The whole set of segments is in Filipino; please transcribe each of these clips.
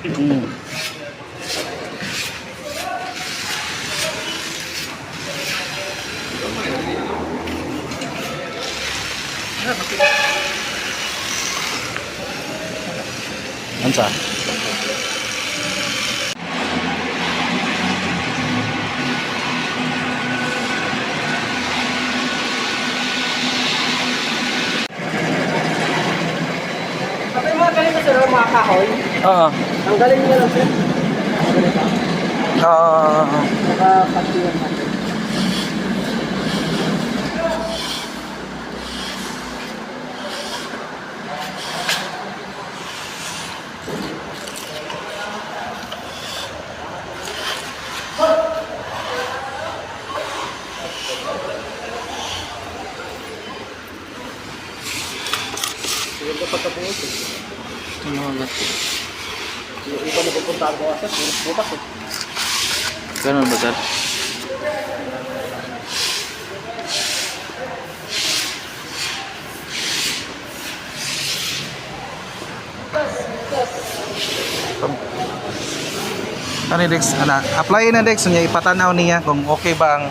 Hmm. Ansa? Kapag mga ganito sir, mga kahoy, Oo. ang galing nyo lang sir. Ganito. Oo. Saka pagtiwan natin. Yung kapag kapungot eh. Tumagat. Yung iba na pupuntaan ko sir, puros butas eh. Ganun ba, sir? Ano Dex? Ana, apply na Dex niya ipatanaw niya kung okay ba ang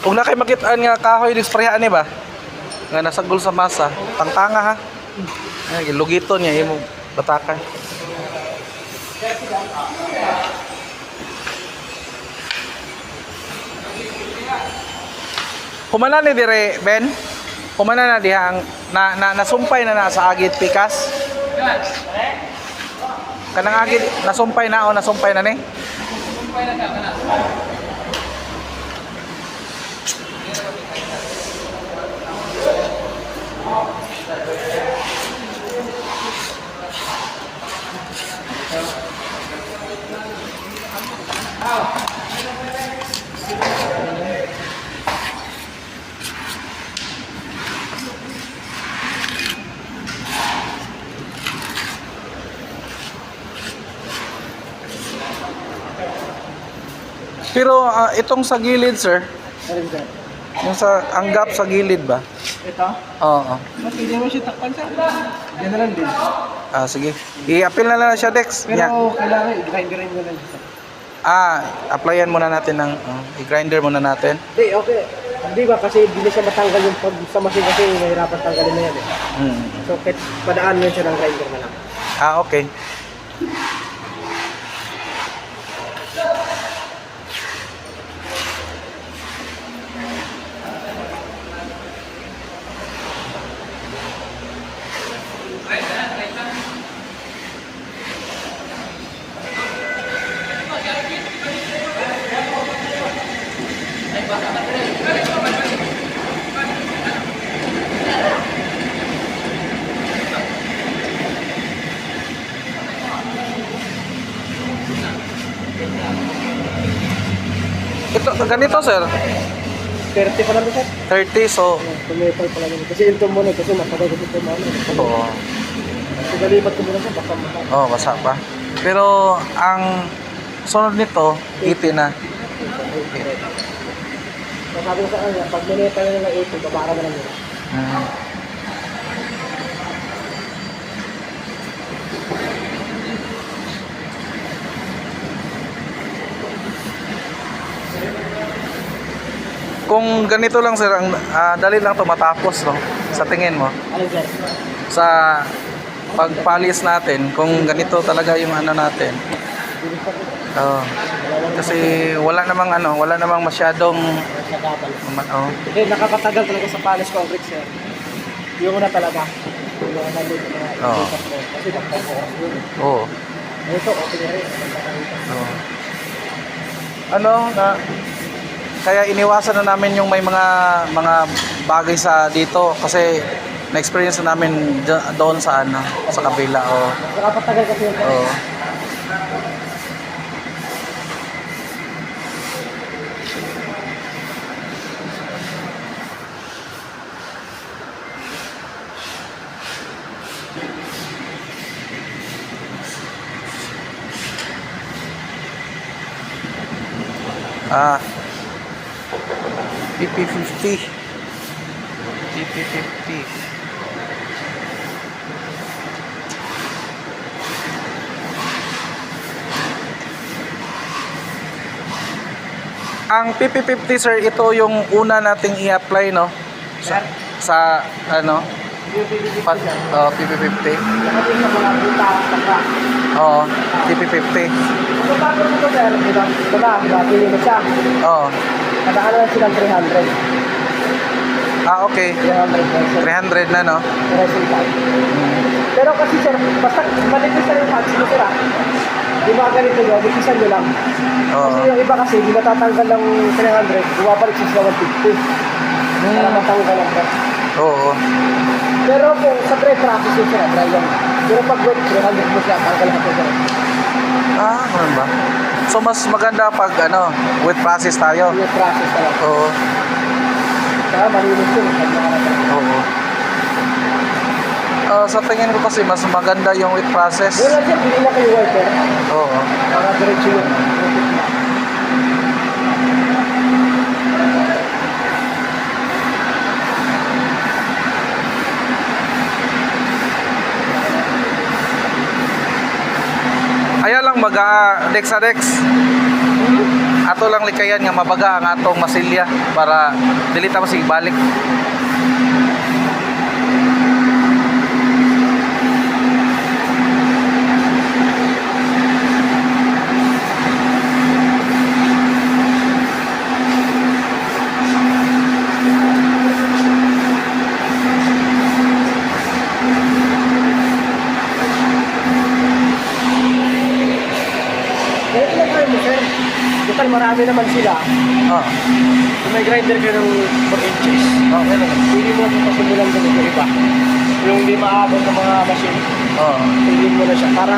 kung na kay makitaan nga kahoy Dex pareha ni ba? Nga nasagol sa masa, tangtanga ha. Ay lugiton niya imo batakan. Humana ni dire Ben. Humana na diha ang nasumpay na sa agit pikas. Kanang agit nasumpay na o nasumpay na ni. Pero itong sa gilid sir, Alin sir? yung sa ang gap sa gilid ba? Ito? Oo. Mas hindi mo siya takpan sir. Yan na lang din. Sige. I-appeal na lang siya Dex. Pero Yeah. kailangan i-grind mo lang siya. Applyan muna natin ng i-grinder muna natin. Hindi, okay. Hindi ba kasi hindi na siya matanggal yung pag sa machine kasi mahirapan tanggalin na yan eh. So kahit padaan mo siya ng grinder na lang. Okay. Ito, ganito sir. 30 pa lang sir. 30, so... Tumital pa lang yun. Kasi ito muna kasi matagal kasi ito muna. Oo. So galipat ko muna siya baka matagal. Oh, basa pa. Pero, ang sunod nito, 80 na. So sabi ko sa kanya, pag minita nyo ng 80, babara na lang yun. Mm. Kung ganito lang sir, ang dali lang to matapos no. Sa tingin mo, Ano sir? sa pagpalis natin, kung ganito talaga yung ano natin. Oh. Kasi wala namang masyadong Sa kapal. oh. Hindi, nakakatagal talaga sa Palis Concrete sir. Yung una talaga. Yung una dito na Oo. kasi nagpapakas yun. Oh. Ito, okay na rin. Oh. Kaya iniwasan na namin yung may mga bagay sa dito kasi Na-experience na namin doon sa ano, sa kabila. Oh. Nakapatagal kasi yung Oh. Ah, PP50. PP50. Ang PP50 sir, ito yung una nating i-apply no sa ano, yung PPP pat, siya. PP50. Kasi sa mga puta, saka. Oo, PP50. So, bago nito sir, ito na, pili mo siya. Oo. Kadaan lang silang 300. Ah, okay. 300 pesos. 300 na no. Resin card. Pero kasi sir, basta manipis na yung hatch mo sir ah. Di ba ganito nyo, bikisan nyo lang. Oo. Kasi yung iba kasi, di matatanggal ng 300, bumabalik siya sa 150. Para matanggal ang price. Oo. Pero kung sa dry process yun sir, dry yan. Pero pag wet, 300 mo siya, tanggal ang sir. Ah, ganun ba? So mas maganda pag ano, with process tayo. Yung process talaga. Oo. Kaya malinis yun, pag nakalagay. Oo. Sa tingin ko kasi mas maganda yung with process. Wala siya, pili na kayo wiper. Oo. Para diretso yun. Aya lang baga dex sa dex. Ato lang likayan nga mabaga ang atong masilya para dili ta masig balik. Kaya pinakain mo sir. Total marami naman sila. Ah. Kung may grinder ka ng 4 inches. Okay lang. Pili mo ito pasubulan ko ng iba. Yung di maabot ng mga machine. Oo. Pili mo na siya para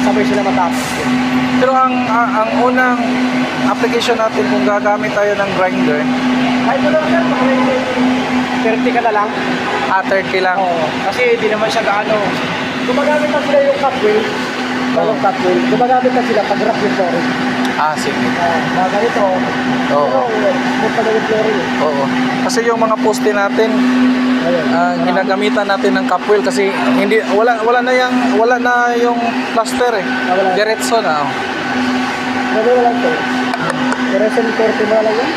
sabay sila matapos. Pero ang unang application natin kung gagamit tayo ng grinder, Kahit mo lang sir, kung may 30 ka na lang. 30 lang. Oo. Kasi di naman siya gaano. Gumagamit na sila yung cut wheel. Balong cut wheel. Gumagamit na sila pag rock yung flooring. Ah, sige. Mga ganito. Oo. May pag-rock flooring. Oo. Kasi yung mga poste natin, Ayun. ginagamitan natin ng capwheel kasi hindi wala na yung plaster eh. Wala. Diretso na. Oh. Grabe na lang ito. Pero sa 30 mo na lang yan.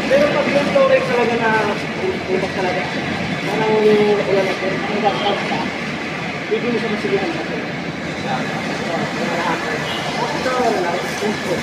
Pero pag yung storage talaga na ubas talaga, parang yung ulan na ito, yung gas ka, pwede mo siya masilihan kasi. Ito, wala na, ito.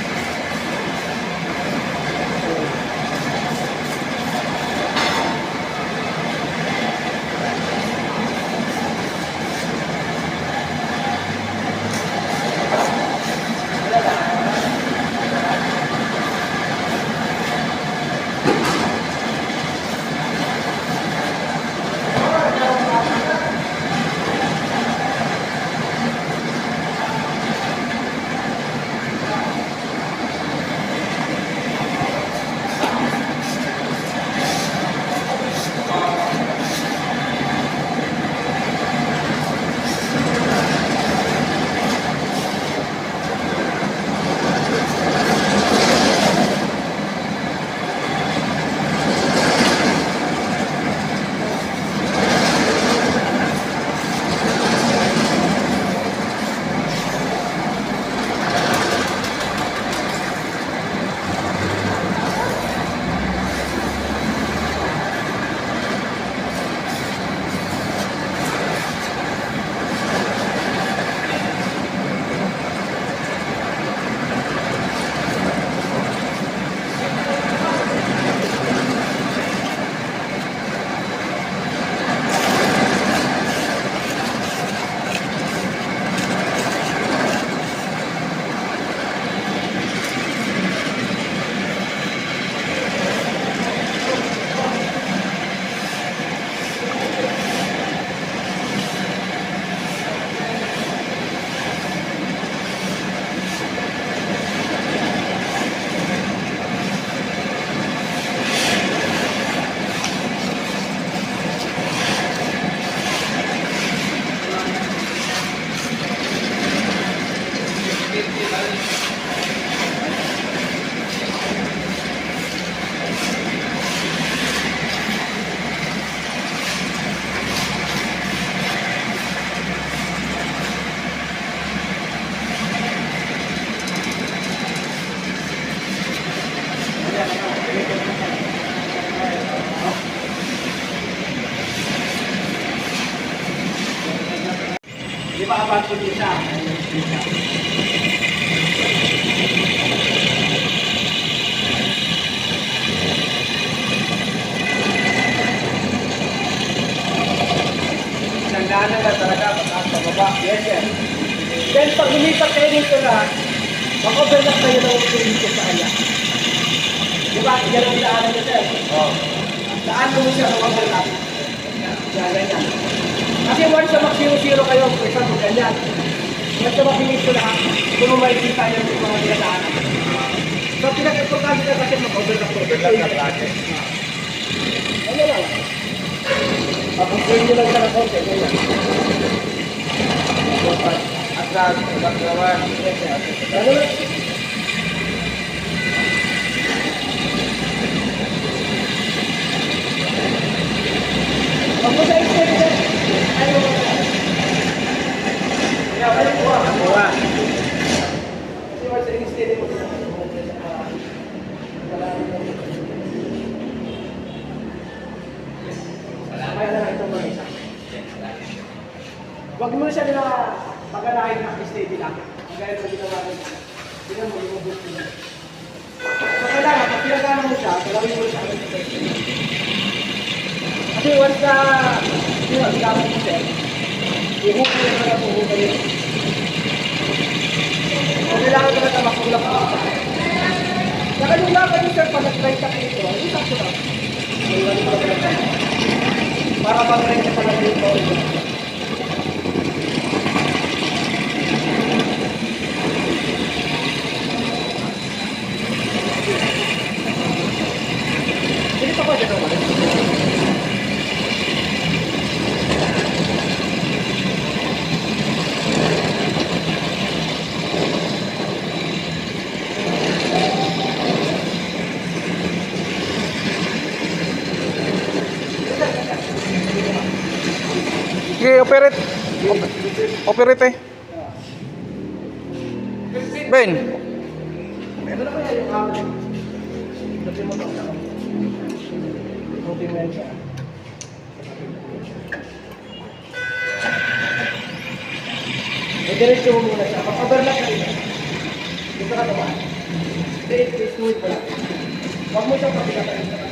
babad ko din siya. Nandaanan ka talaga, mataas sa baba. Yes, sir. Then pag lumipat kayo dito na, mag-overlap kayo ng dito sa kanya. Diba? Yan ang daanan niya, sir. Oo. Daanan mo siya mag-overlap. Yan, ganyan. Kasi once na mag-0-0 kayo, isa mo ganyan. Once na mag-finito na, kung mo makikita yung mga dinadaanan. So, pinag-importante na kasi mag-overlap ko. Overlap na lagi. Ano lang? Papusin nyo lang siya ng konti. Ganyan. Atras, pagkawan. Ano lang? Pag mo sa isip, ayaw mo sa kaya wala po ako. Buwa. Kasi wala sa isip mo. Kaya na lang itong mga isa. Huwag mo siya na pag-alahin na steady lang. Kagaya sa ginawa ko. Tingnan mo, yung boost mo. So kailangan, pag pinagana mo siya, talawin mo siya. Kasi once na, gamit mo siya, ihukul mo na puhukan yun. So kailangan ka na makulap ka. Saka yung laban yung sir, pag nag-try ka dito, hindi sakto lang. Para pag-try ka pala dito. Hindi pa ba dito naman? Okay, operate. Operate eh. Ben. Ano na kaya yung hangin? Kasi mo ito. Ikutin mo yan siya. Diretso mo muna siya. Pag-overlap ka rin. Dito ka naman. Dito, smooth pa lang. Huwag mo siyang kapilakain.